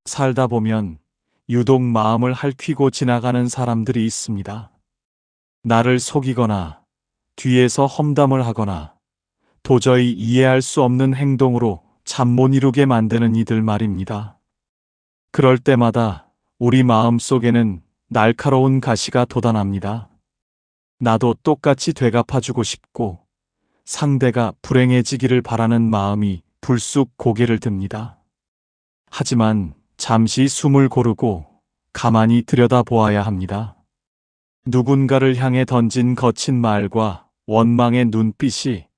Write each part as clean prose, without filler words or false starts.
살다 보면 유독 마음을 핥히고 지나가는 사람들이 있습니다. 나를 속이거나 뒤에서 험담을 하거나 도저히 이해할 수 없는 행동으로 잠 못 이루게 만드는 이들 말입니다. 그럴 때마다 우리 마음 속에는 날카로운 가시가 돋아납니다. 나도 똑같이 되갚아주고 싶고 상대가 불행해지기를 바라는 마음이 불쑥 고개를 듭니다. 하지만 잠시 숨을 고르고 가만히 들여다보아야 합니다. 누군가를 향해 던진 거친 말과 원망의 눈빛이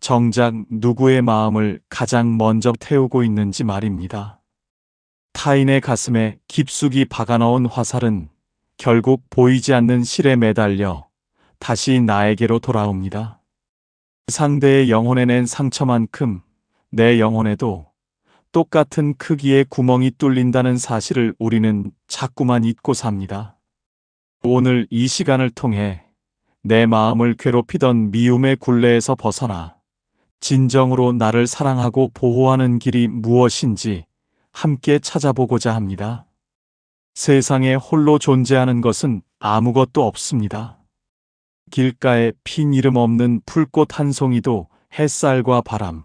정작 누구의 마음을 가장 먼저 태우고 있는지 말입니다. 타인의 가슴에 깊숙이 박아넣은 화살은 결국 보이지 않는 실에 매달려 다시 나에게로 돌아옵니다. 상대의 영혼에 낸 상처만큼 내 영혼에도 똑같은 크기의 구멍이 뚫린다는 사실을 우리는 자꾸만 잊고 삽니다. 오늘 이 시간을 통해 내 마음을 괴롭히던 미움의 굴레에서 벗어나 진정으로 나를 사랑하고 보호하는 길이 무엇인지 함께 찾아보고자 합니다. 세상에 홀로 존재하는 것은 아무것도 없습니다. 길가에 핀 이름 없는 풀꽃 한 송이도 햇살과 바람,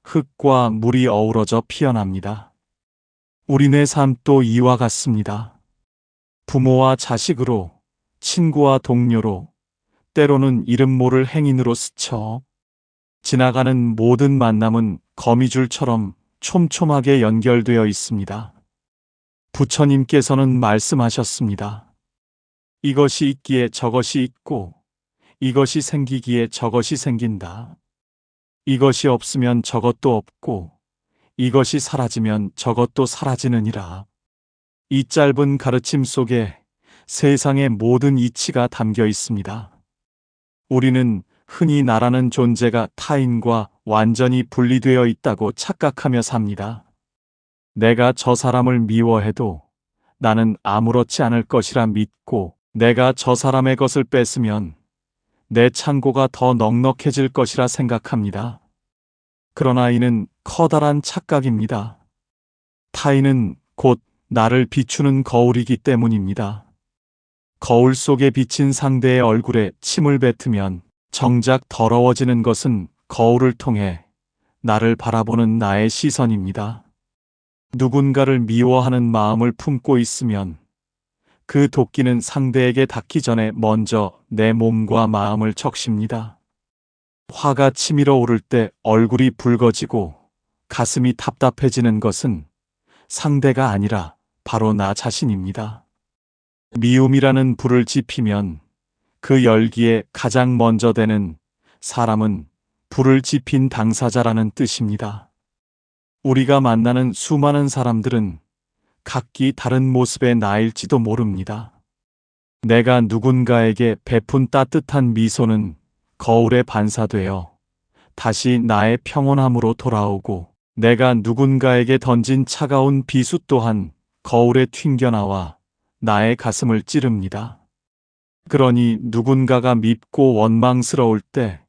흙과 물이 어우러져 피어납니다. 우리네 삶도 이와 같습니다. 부모와 자식으로, 친구와 동료로, 때로는 이름 모를 행인으로 스쳐 지나가는 모든 만남은 거미줄처럼 촘촘하게 연결되어 있습니다. 부처님께서는 말씀하셨습니다. 이것이 있기에 저것이 있고, 이것이 생기기에 저것이 생긴다. 이것이 없으면 저것도 없고, 이것이 사라지면 저것도 사라지느니라. 이 짧은 가르침 속에 세상의 모든 이치가 담겨 있습니다. 우리는 흔히 나라는 존재가 타인과 완전히 분리되어 있다고 착각하며 삽니다. 내가 저 사람을 미워해도 나는 아무렇지 않을 것이라 믿고 내가 저 사람의 것을 뺏으면 내 창고가 더 넉넉해질 것이라 생각합니다. 그러나 이는 커다란 착각입니다. 타인은 곧 나를 비추는 거울이기 때문입니다. 거울 속에 비친 상대의 얼굴에 침을 뱉으면 정작 더러워지는 것은 거울을 통해 나를 바라보는 나의 시선입니다. 누군가를 미워하는 마음을 품고 있으면 그 도끼는 상대에게 닿기 전에 먼저 내 몸과 마음을 적십니다. 화가 치밀어 오를 때 얼굴이 붉어지고 가슴이 답답해지는 것은 상대가 아니라 바로 나 자신입니다. 미움이라는 불을 지피면 그 열기에 가장 먼저 되는 사람은 불을 지핀 당사자라는 뜻입니다. 우리가 만나는 수많은 사람들은 각기 다른 모습의 나일지도 모릅니다. 내가 누군가에게 베푼 따뜻한 미소는 거울에 반사되어 다시 나의 평온함으로 돌아오고 내가 누군가에게 던진 차가운 비수 또한 거울에 튕겨나와 나의 가슴을 찌릅니다. 그러니 누군가가 밉고 원망스러울 때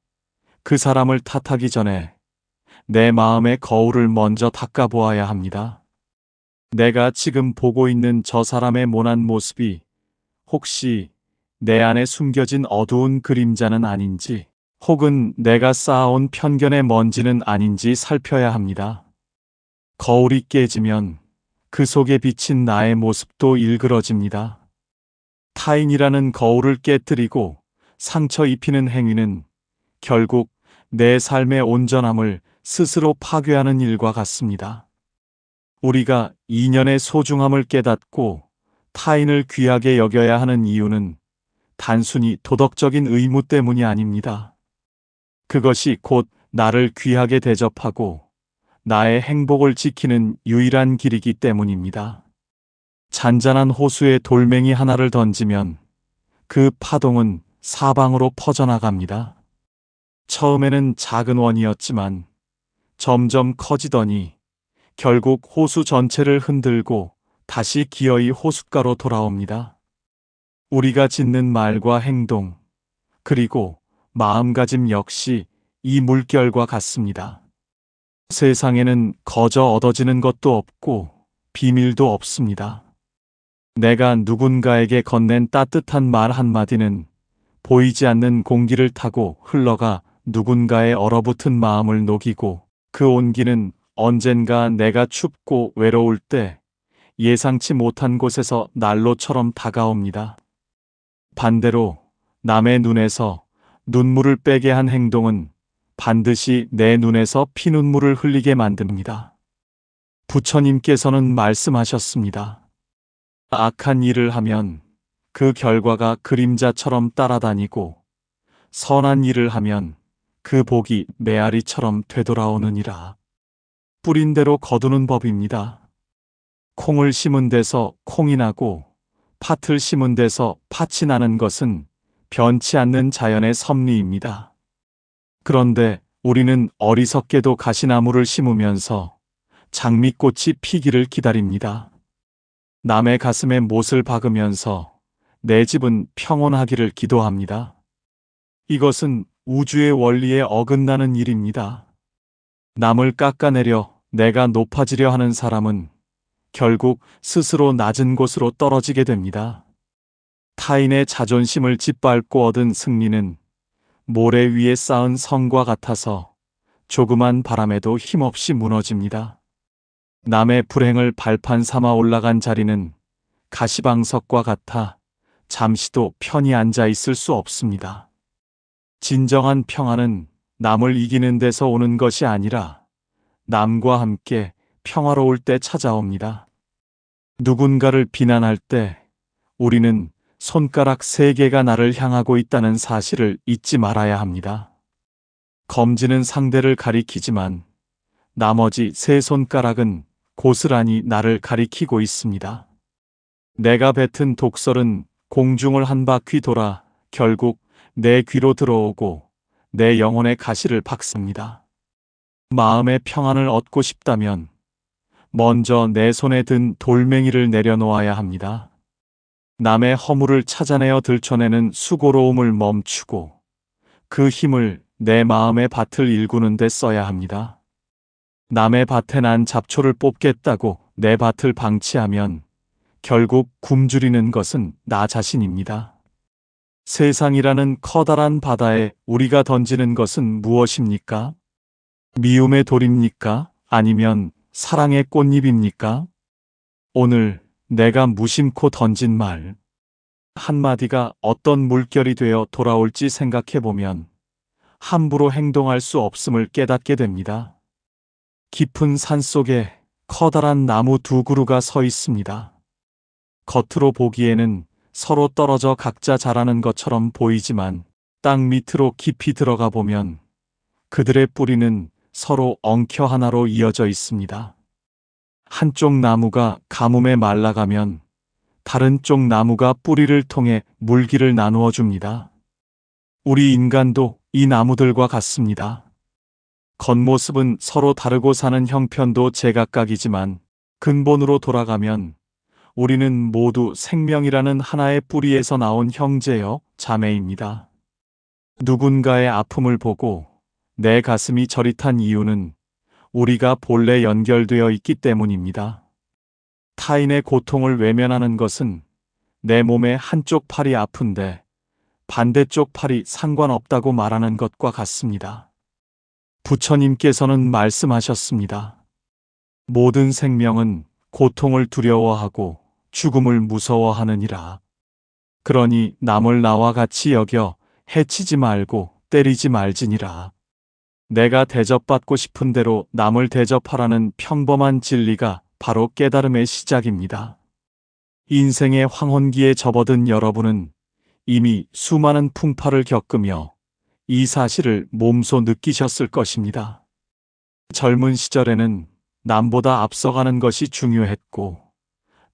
그 사람을 탓하기 전에 내 마음의 거울을 먼저 닦아보아야 합니다. 내가 지금 보고 있는 저 사람의 모난 모습이 혹시 내 안에 숨겨진 어두운 그림자는 아닌지 혹은 내가 쌓아온 편견의 먼지는 아닌지 살펴야 합니다. 거울이 깨지면 그 속에 비친 나의 모습도 일그러집니다. 타인이라는 거울을 깨뜨리고 상처 입히는 행위는 결국 내 삶의 온전함을 스스로 파괴하는 일과 같습니다. 우리가 인연의 소중함을 깨닫고 타인을 귀하게 여겨야 하는 이유는 단순히 도덕적인 의무 때문이 아닙니다. 그것이 곧 나를 귀하게 대접하고 나의 행복을 지키는 유일한 길이기 때문입니다. 잔잔한 호수에 돌멩이 하나를 던지면 그 파동은 사방으로 퍼져나갑니다. 처음에는 작은 원이었지만 점점 커지더니 결국 호수 전체를 흔들고 다시 기어이 호숫가로 돌아옵니다. 우리가 짓는 말과 행동, 그리고 마음가짐 역시 이 물결과 같습니다. 세상에는 거저 얻어지는 것도 없고 비밀도 없습니다. 내가 누군가에게 건넨 따뜻한 말 한마디는 보이지 않는 공기를 타고 흘러가 누군가의 얼어붙은 마음을 녹이고, 그 온기는 언젠가 내가 춥고 외로울 때 예상치 못한 곳에서 난로처럼 다가옵니다. 반대로 남의 눈에서 눈물을 빼게 한 행동은 반드시 내 눈에서 피눈물을 흘리게 만듭니다. 부처님께서는 말씀하셨습니다. 악한 일을 하면 그 결과가 그림자처럼 따라다니고, 선한 일을 하면 그 복이 메아리처럼 되돌아오느니라. 뿌린 대로 거두는 법입니다. 콩을 심은 데서 콩이 나고 팥을 심은 데서 팥이 나는 것은 변치 않는 자연의 섭리입니다. 그런데 우리는 어리석게도 가시나무를 심으면서 장미꽃이 피기를 기다립니다. 남의 가슴에 못을 박으면서 내 집은 평온하기를 기도합니다. 이것은 우주의 원리에 어긋나는 일입니다. 남을 깎아내려 내가 높아지려 하는 사람은 결국 스스로 낮은 곳으로 떨어지게 됩니다. 타인의 자존심을 짓밟고 얻은 승리는 모래 위에 쌓은 성과 같아서 조그만 바람에도 힘없이 무너집니다. 남의 불행을 발판 삼아 올라간 자리는 가시방석과 같아 잠시도 편히 앉아 있을 수 없습니다. 진정한 평화는 남을 이기는 데서 오는 것이 아니라 남과 함께 평화로울 때 찾아옵니다. 누군가를 비난할 때 우리는 손가락 3개가 나를 향하고 있다는 사실을 잊지 말아야 합니다. 검지는 상대를 가리키지만 나머지 3손가락은 고스란히 나를 가리키고 있습니다. 내가 뱉은 독설은 공중을 한 바퀴 돌아 결국 내 귀로 들어오고 내 영혼의 가시를 박습니다. 마음의 평안을 얻고 싶다면 먼저 내 손에 든 돌멩이를 내려놓아야 합니다. 남의 허물을 찾아내어 들춰내는 수고로움을 멈추고 그 힘을 내 마음의 밭을 일구는 데 써야 합니다. 남의 밭에 난 잡초를 뽑겠다고 내 밭을 방치하면 결국 굶주리는 것은 나 자신입니다. 세상이라는 커다란 바다에 우리가 던지는 것은 무엇입니까? 미움의 돌입니까? 아니면 사랑의 꽃잎입니까? 오늘 내가 무심코 던진 말 한마디가 어떤 물결이 되어 돌아올지 생각해보면 함부로 행동할 수 없음을 깨닫게 됩니다. 깊은 산 속에 커다란 나무 2그루가 서 있습니다. 겉으로 보기에는 서로 떨어져 각자 자라는 것처럼 보이지만 땅 밑으로 깊이 들어가 보면 그들의 뿌리는 서로 엉켜 하나로 이어져 있습니다. 한쪽 나무가 가뭄에 말라가면 다른 쪽 나무가 뿌리를 통해 물기를 나누어 줍니다. 우리 인간도 이 나무들과 같습니다. 겉모습은 서로 다르고 사는 형편도 제각각이지만 근본으로 돌아가면 우리는 모두 생명이라는 하나의 뿌리에서 나온 형제여 자매입니다. 누군가의 아픔을 보고 내 가슴이 저릿한 이유는 우리가 본래 연결되어 있기 때문입니다. 타인의 고통을 외면하는 것은 내 몸의 한쪽 팔이 아픈데 반대쪽 팔이 상관없다고 말하는 것과 같습니다. 부처님께서는 말씀하셨습니다. 모든 생명은 고통을 두려워하고 죽음을 무서워하느니라. 그러니 남을 나와 같이 여겨 해치지 말고 때리지 말지니라. 내가 대접받고 싶은 대로 남을 대접하라는 평범한 진리가 바로 깨달음의 시작입니다. 인생의 황혼기에 접어든 여러분은 이미 수많은 풍파를 겪으며 이 사실을 몸소 느끼셨을 것입니다. 젊은 시절에는 남보다 앞서가는 것이 중요했고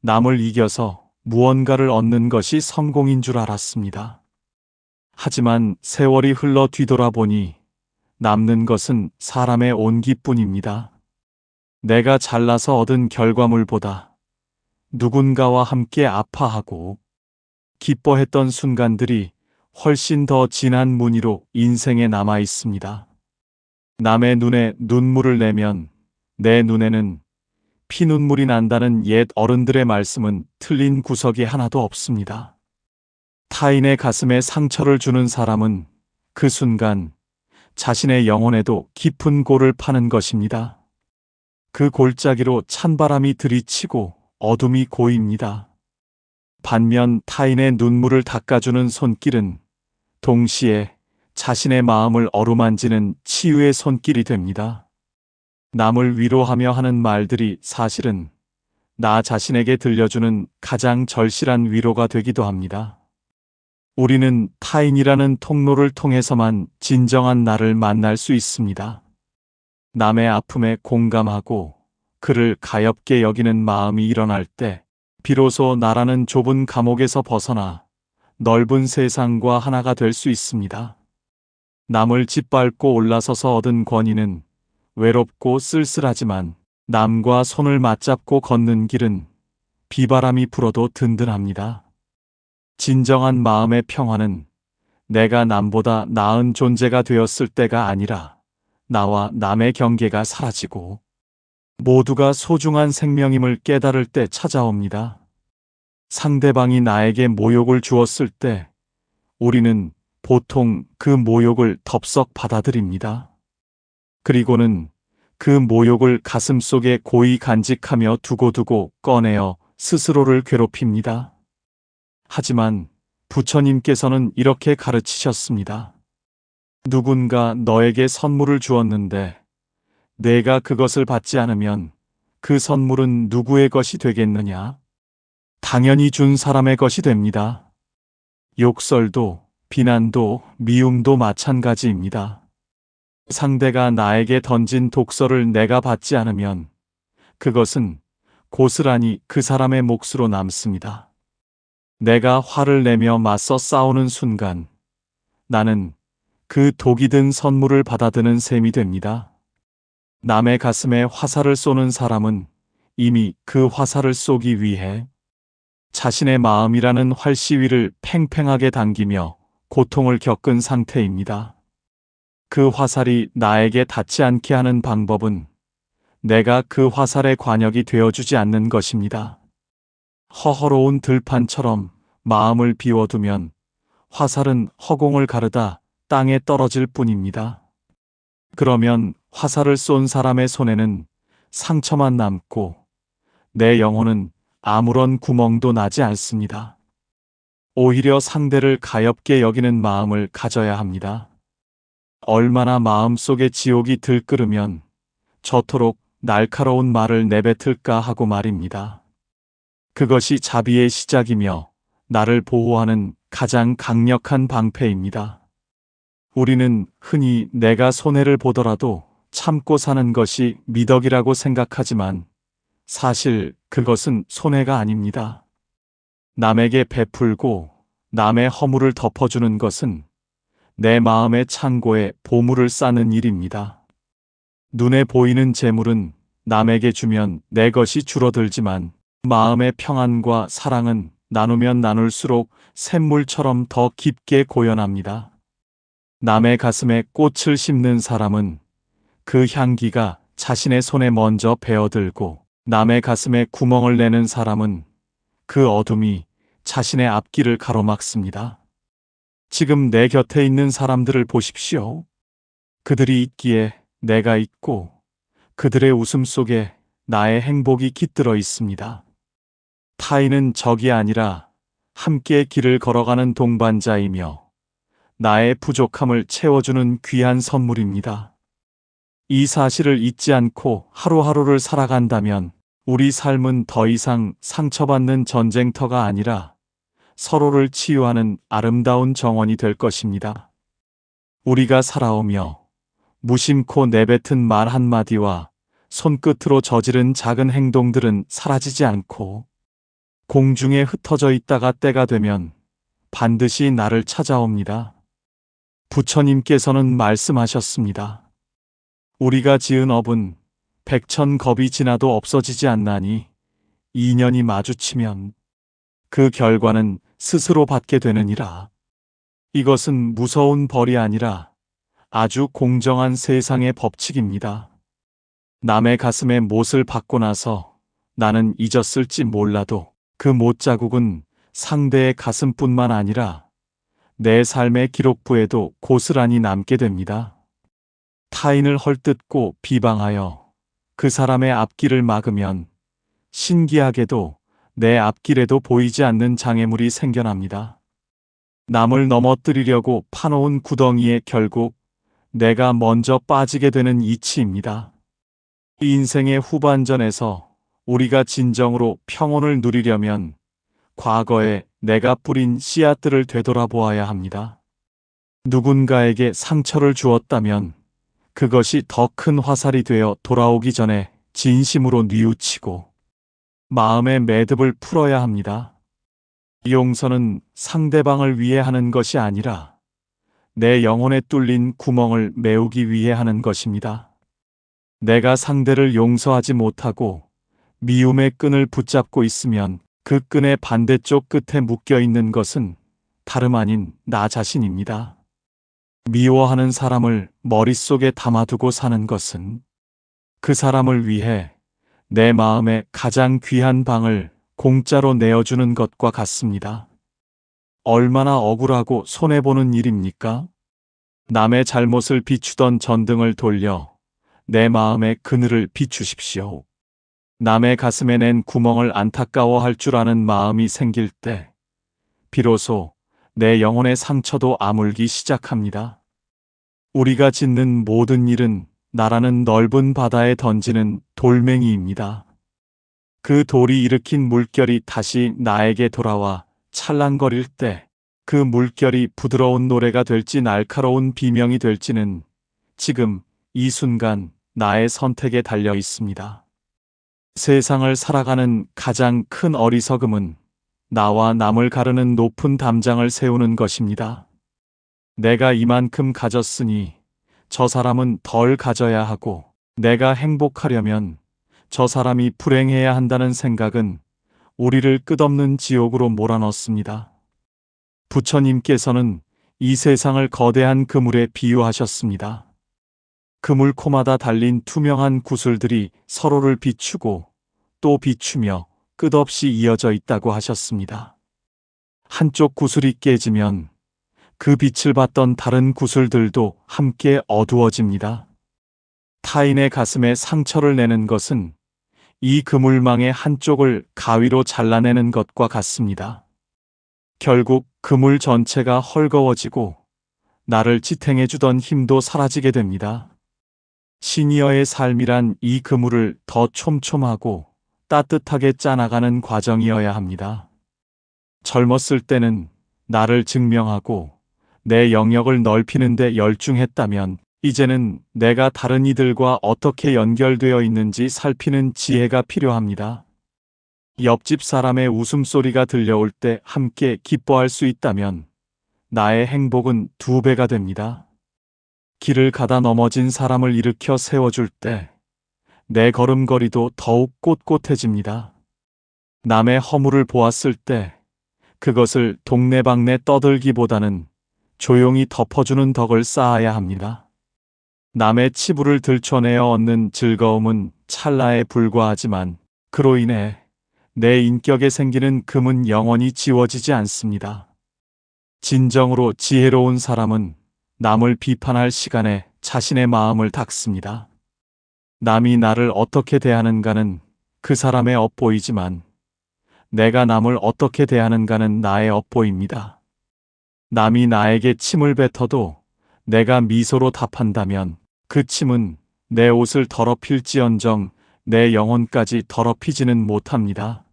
남을 이겨서 무언가를 얻는 것이 성공인 줄 알았습니다. 하지만 세월이 흘러 뒤돌아보니 남는 것은 사람의 온기뿐입니다. 내가 잘나서 얻은 결과물보다 누군가와 함께 아파하고 기뻐했던 순간들이 훨씬 더 진한 무늬로 인생에 남아 있습니다. 남의 눈에 눈물을 내면 내 눈에는 피눈물이 난다는 옛 어른들의 말씀은 틀린 구석이 하나도 없습니다. 타인의 가슴에 상처를 주는 사람은 그 순간 자신의 영혼에도 깊은 골을 파는 것입니다. 그 골짜기로 찬바람이 들이치고 어둠이 고입니다. 반면 타인의 눈물을 닦아주는 손길은 동시에 자신의 마음을 어루만지는 치유의 손길이 됩니다. 남을 위로하며 하는 말들이 사실은 나 자신에게 들려주는 가장 절실한 위로가 되기도 합니다. 우리는 타인이라는 통로를 통해서만 진정한 나를 만날 수 있습니다. 남의 아픔에 공감하고 그를 가엾게 여기는 마음이 일어날 때 비로소 나라는 좁은 감옥에서 벗어나 넓은 세상과 하나가 될 수 있습니다. 남을 짓밟고 올라서서 얻은 권위는 외롭고 쓸쓸하지만 남과 손을 맞잡고 걷는 길은 비바람이 불어도 든든합니다. 진정한 마음의 평화는 내가 남보다 나은 존재가 되었을 때가 아니라 나와 남의 경계가 사라지고 모두가 소중한 생명임을 깨달을 때 찾아옵니다. 상대방이 나에게 모욕을 주었을 때 우리는 보통 그 모욕을 덥석 받아들입니다. 그리고는 그 모욕을 가슴속에 고이 간직하며 두고두고 꺼내어 스스로를 괴롭힙니다. 하지만 부처님께서는 이렇게 가르치셨습니다. 누군가 너에게 선물을 주었는데 내가 그것을 받지 않으면 그 선물은 누구의 것이 되겠느냐? 당연히 준 사람의 것이 됩니다. 욕설도, 비난도, 미움도 마찬가지입니다. 상대가 나에게 던진 독설을 내가 받지 않으면 그것은 고스란히 그 사람의 몫으로 남습니다. 내가 화를 내며 맞서 싸우는 순간 나는 그 독이 든 선물을 받아드는 셈이 됩니다. 남의 가슴에 화살을 쏘는 사람은 이미 그 화살을 쏘기 위해 자신의 마음이라는 활시위를 팽팽하게 당기며 고통을 겪은 상태입니다. 그 화살이 나에게 닿지 않게 하는 방법은 내가 그 화살의 관역이 되어주지 않는 것입니다. 허허로운 들판처럼 마음을 비워두면 화살은 허공을 가르다 땅에 떨어질 뿐입니다. 그러면 화살을 쏜 사람의 손에는 상처만 남고 내 영혼은 아무런 구멍도 나지 않습니다. 오히려 상대를 가엾게 여기는 마음을 가져야 합니다. 얼마나 마음속에 지옥이 들끓으면 저토록 날카로운 말을 내뱉을까 하고 말입니다. 그것이 자비의 시작이며 나를 보호하는 가장 강력한 방패입니다. 우리는 흔히 내가 손해를 보더라도 참고 사는 것이 미덕이라고 생각하지만 사실 그것은 손해가 아닙니다. 남에게 베풀고 남의 허물을 덮어주는 것은 내 마음의 창고에 보물을 쌓는 일입니다. 눈에 보이는 재물은 남에게 주면 내 것이 줄어들지만 마음의 평안과 사랑은 나누면 나눌수록 샘물처럼 더 깊게 고연합니다. 남의 가슴에 꽃을 심는 사람은 그 향기가 자신의 손에 먼저 배어들고 남의 가슴에 구멍을 내는 사람은 그 어둠이 자신의 앞길을 가로막습니다. 지금 내 곁에 있는 사람들을 보십시오. 그들이 있기에 내가 있고 그들의 웃음 속에 나의 행복이 깃들어 있습니다. 타인은 적이 아니라 함께 길을 걸어가는 동반자이며 나의 부족함을 채워주는 귀한 선물입니다. 이 사실을 잊지 않고 하루하루를 살아간다면 우리 삶은 더 이상 상처받는 전쟁터가 아니라 서로를 치유하는 아름다운 정원이 될 것입니다. 우리가 살아오며 무심코 내뱉은 말 한마디와 손끝으로 저지른 작은 행동들은 사라지지 않고 공중에 흩어져 있다가 때가 되면 반드시 나를 찾아옵니다. 부처님께서는 말씀하셨습니다. 우리가 지은 업은 백천겁이 지나도 없어지지 않나니 인연이 마주치면 그 결과는 스스로 받게 되느니라. 이것은 무서운 벌이 아니라 아주 공정한 세상의 법칙입니다. 남의 가슴에 못을 박고 나서 나는 잊었을지 몰라도 그 못자국은 상대의 가슴뿐만 아니라 내 삶의 기록부에도 고스란히 남게 됩니다. 타인을 헐뜯고 비방하여 그 사람의 앞길을 막으면 신기하게도 내 앞길에도 보이지 않는 장애물이 생겨납니다. 남을 넘어뜨리려고 파놓은 구덩이에 결국 내가 먼저 빠지게 되는 이치입니다. 인생의 후반전에서 우리가 진정으로 평온을 누리려면 과거에 내가 뿌린 씨앗들을 되돌아보아야 합니다. 누군가에게 상처를 주었다면 그것이 더 큰 화살이 되어 돌아오기 전에 진심으로 뉘우치고 마음의 매듭을 풀어야 합니다. 용서는 상대방을 위해 하는 것이 아니라 내 영혼에 뚫린 구멍을 메우기 위해 하는 것입니다. 내가 상대를 용서하지 못하고 미움의 끈을 붙잡고 있으면 그 끈의 반대쪽 끝에 묶여 있는 것은 다름 아닌 나 자신입니다. 미워하는 사람을 머릿속에 담아두고 사는 것은 그 사람을 위해 내 마음의 가장 귀한 방을 공짜로 내어주는 것과 같습니다. 얼마나 억울하고 손해보는 일입니까? 남의 잘못을 비추던 전등을 돌려 내 마음의 그늘을 비추십시오. 남의 가슴에 낸 구멍을 안타까워할 줄 아는 마음이 생길 때 비로소 내 영혼의 상처도 아물기 시작합니다. 우리가 짓는 모든 일은 나라는 넓은 바다에 던지는 돌멩이입니다. 그 돌이 일으킨 물결이 다시 나에게 돌아와 찰랑거릴 때 그 물결이 부드러운 노래가 될지 날카로운 비명이 될지는 지금 이 순간 나의 선택에 달려 있습니다. 세상을 살아가는 가장 큰 어리석음은 나와 남을 가르는 높은 담장을 세우는 것입니다. 내가 이만큼 가졌으니 저 사람은 덜 가져야 하고 내가 행복하려면 저 사람이 불행해야 한다는 생각은 우리를 끝없는 지옥으로 몰아넣습니다. 부처님께서는 이 세상을 거대한 그물에 비유하셨습니다. 그물 코마다 달린 투명한 구슬들이 서로를 비추고 또 비추며 끝없이 이어져 있다고 하셨습니다. 한쪽 구슬이 깨지면 그 빛을 받던 다른 구슬들도 함께 어두워집니다. 타인의 가슴에 상처를 내는 것은 이 그물망의 한쪽을 가위로 잘라내는 것과 같습니다. 결국 그물 전체가 헐거워지고 나를 지탱해주던 힘도 사라지게 됩니다. 시니어의 삶이란 이 그물을 더 촘촘하고 따뜻하게 짜나가는 과정이어야 합니다. 젊었을 때는 나를 증명하고 내 영역을 넓히는 데 열중했다면 이제는 내가 다른 이들과 어떻게 연결되어 있는지 살피는 지혜가 필요합니다. 옆집 사람의 웃음소리가 들려올 때 함께 기뻐할 수 있다면 나의 행복은 2배가 됩니다. 길을 가다 넘어진 사람을 일으켜 세워줄 때 내 걸음걸이도 더욱 꼿꼿해집니다. 남의 허물을 보았을 때 그것을 동네방네 떠들기보다는 조용히 덮어주는 덕을 쌓아야 합니다. 남의 치부를 들춰내어 얻는 즐거움은 찰나에 불과하지만 그로 인해 내 인격에 생기는 금은 영원히 지워지지 않습니다. 진정으로 지혜로운 사람은 남을 비판할 시간에 자신의 마음을 닫습니다. 남이 나를 어떻게 대하는가는 그 사람의 업보이지만 내가 남을 어떻게 대하는가는 나의 업보입니다. 남이 나에게 침을 뱉어도 내가 미소로 답한다면 그 침은 내 옷을 더럽힐지언정 내 영혼까지 더럽히지는 못합니다.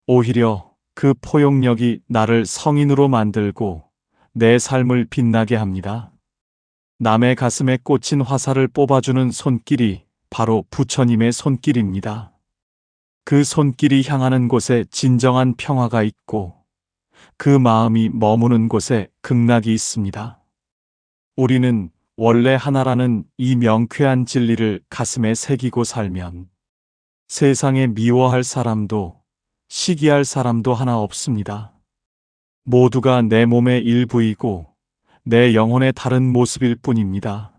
오히려 그 포용력이 나를 성인으로 만들고 내 삶을 빛나게 합니다. 남의 가슴에 꽂힌 화살을 뽑아주는 손길이 바로 부처님의 손길입니다. 그 손길이 향하는 곳에 진정한 평화가 있고 그 마음이 머무는 곳에 극락이 있습니다. 우리는 원래 하나라는 이 명쾌한 진리를 가슴에 새기고 살면 세상에 미워할 사람도 시기할 사람도 하나 없습니다. 모두가 내 몸의 일부이고 내 영혼의 다른 모습일 뿐입니다.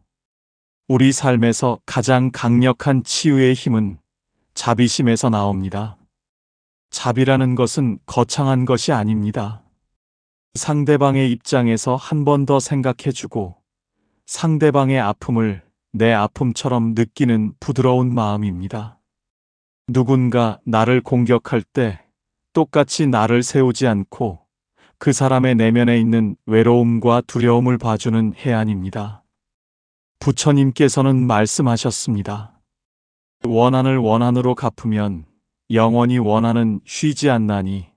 우리 삶에서 가장 강력한 치유의 힘은 자비심에서 나옵니다. 자비라는 것은 거창한 것이 아닙니다. 상대방의 입장에서 한 번 더 생각해주고 상대방의 아픔을 내 아픔처럼 느끼는 부드러운 마음입니다. 누군가 나를 공격할 때 똑같이 나를 세우지 않고 그 사람의 내면에 있는 외로움과 두려움을 봐주는 해안입니다. 부처님께서는 말씀하셨습니다. 원한을 원한으로 갚으면 영원히 원한은 쉬지 않나니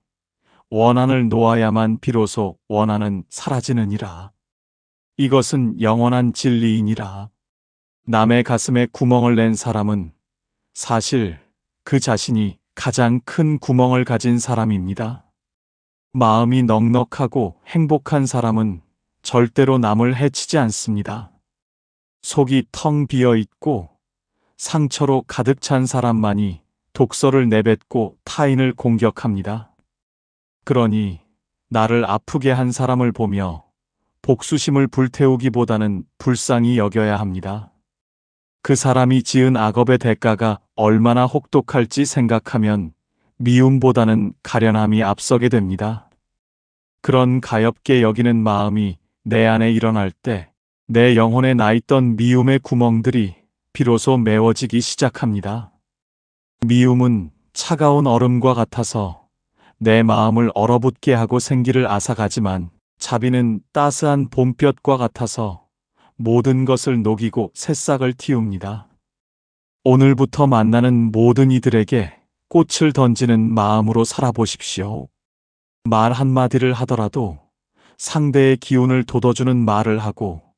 원한을 놓아야만 비로소 원한은 사라지느니라. 이것은 영원한 진리이니라. 남의 가슴에 구멍을 낸 사람은 사실 그 자신이 가장 큰 구멍을 가진 사람입니다. 마음이 넉넉하고 행복한 사람은 절대로 남을 해치지 않습니다. 속이 텅 비어 있고 상처로 가득 찬 사람만이 독서를 내뱉고 타인을 공격합니다. 그러니 나를 아프게 한 사람을 보며 복수심을 불태우기보다는 불쌍히 여겨야 합니다. 그 사람이 지은 악업의 대가가 얼마나 혹독할지 생각하면 미움보다는 가련함이 앞서게 됩니다. 그런 가엾게 여기는 마음이 내 안에 일어날 때 내 영혼에 나 있던 미움의 구멍들이 비로소 메워지기 시작합니다. 미움은 차가운 얼음과 같아서 내 마음을 얼어붙게 하고 생기를 앗아가지만 자비는 따스한 봄볕과 같아서 모든 것을 녹이고 새싹을 틔웁니다. 오늘부터 만나는 모든 이들에게 꽃을 던지는 마음으로 살아보십시오. 말 한마디를 하더라도 상대의 기운을 돋워주는 말을 하고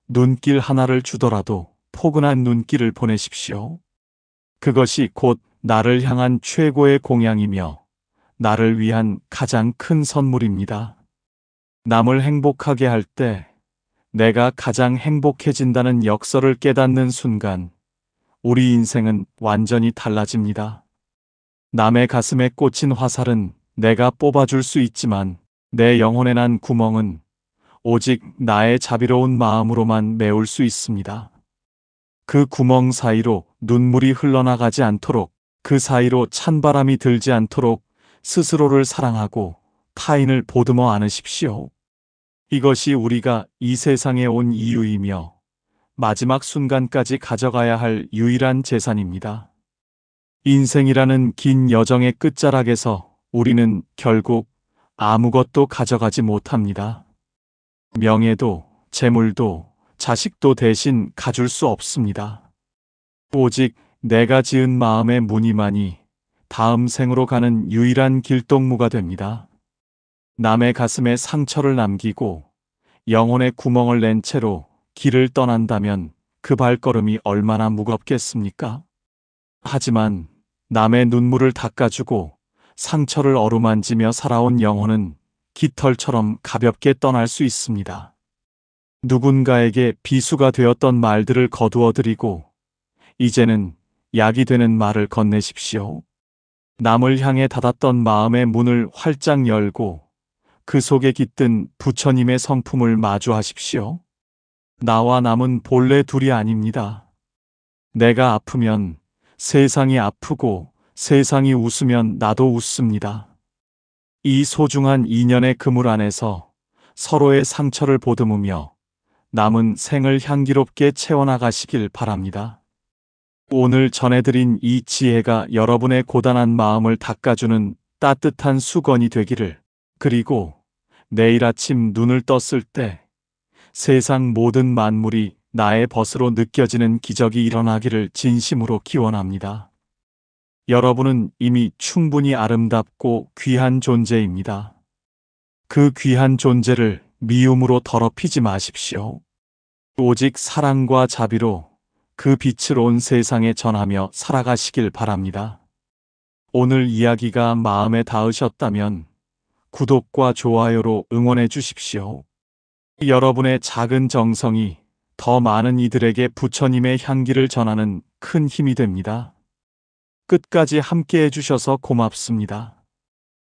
눈길 하나를 주더라도 포근한 눈길을 보내십시오. 그것이 곧 나를 향한 최고의 공양이며 나를 위한 가장 큰 선물입니다. 남을 행복하게 할 때 내가 가장 행복해진다는 역설을 깨닫는 순간 우리 인생은 완전히 달라집니다. 남의 가슴에 꽂힌 화살은 내가 뽑아줄 수 있지만 내 영혼에 난 구멍은 오직 나의 자비로운 마음으로만 메울 수 있습니다. 그 구멍 사이로 눈물이 흘러나가지 않도록, 그 사이로 찬바람이 들지 않도록 스스로를 사랑하고 타인을 보듬어 안으십시오. 이것이 우리가 이 세상에 온 이유이며 마지막 순간까지 가져가야 할 유일한 재산입니다. 인생이라는 긴 여정의 끝자락에서 우리는 결국 아무것도 가져가지 못합니다. 명예도, 재물도, 자식도 대신 가줄 수 없습니다. 오직 내가 지은 마음의 무늬만이 다음 생으로 가는 유일한 길동무가 됩니다. 남의 가슴에 상처를 남기고 영혼에 구멍을 낸 채로 길을 떠난다면 그 발걸음이 얼마나 무겁겠습니까? 하지만 남의 눈물을 닦아주고 상처를 어루만지며 살아온 영혼은 깃털처럼 가볍게 떠날 수 있습니다. 누군가에게 비수가 되었던 말들을 거두어드리고 이제는 약이 되는 말을 건네십시오. 남을 향해 닫았던 마음의 문을 활짝 열고 그 속에 깃든 부처님의 성품을 마주하십시오. 나와 남은 본래 둘이 아닙니다. 내가 아프면 세상이 아프고 세상이 웃으면 나도 웃습니다. 이 소중한 인연의 그물 안에서 서로의 상처를 보듬으며 남은 생을 향기롭게 채워나가시길 바랍니다. 오늘 전해드린 이 지혜가 여러분의 고단한 마음을 닦아주는 따뜻한 수건이 되기를, 그리고 내일 아침 눈을 떴을 때 세상 모든 만물이 나의 벗으로 느껴지는 기적이 일어나기를 진심으로 기원합니다. 여러분은 이미 충분히 아름답고 귀한 존재입니다. 그 귀한 존재를 미움으로 더럽히지 마십시오. 오직 사랑과 자비로 그 빛을 온 세상에 전하며 살아가시길 바랍니다. 오늘 이야기가 마음에 닿으셨다면 구독과 좋아요로 응원해 주십시오. 여러분의 작은 정성이 더 많은 이들에게 부처님의 향기를 전하는 큰 힘이 됩니다. 끝까지 함께 해주셔서 고맙습니다.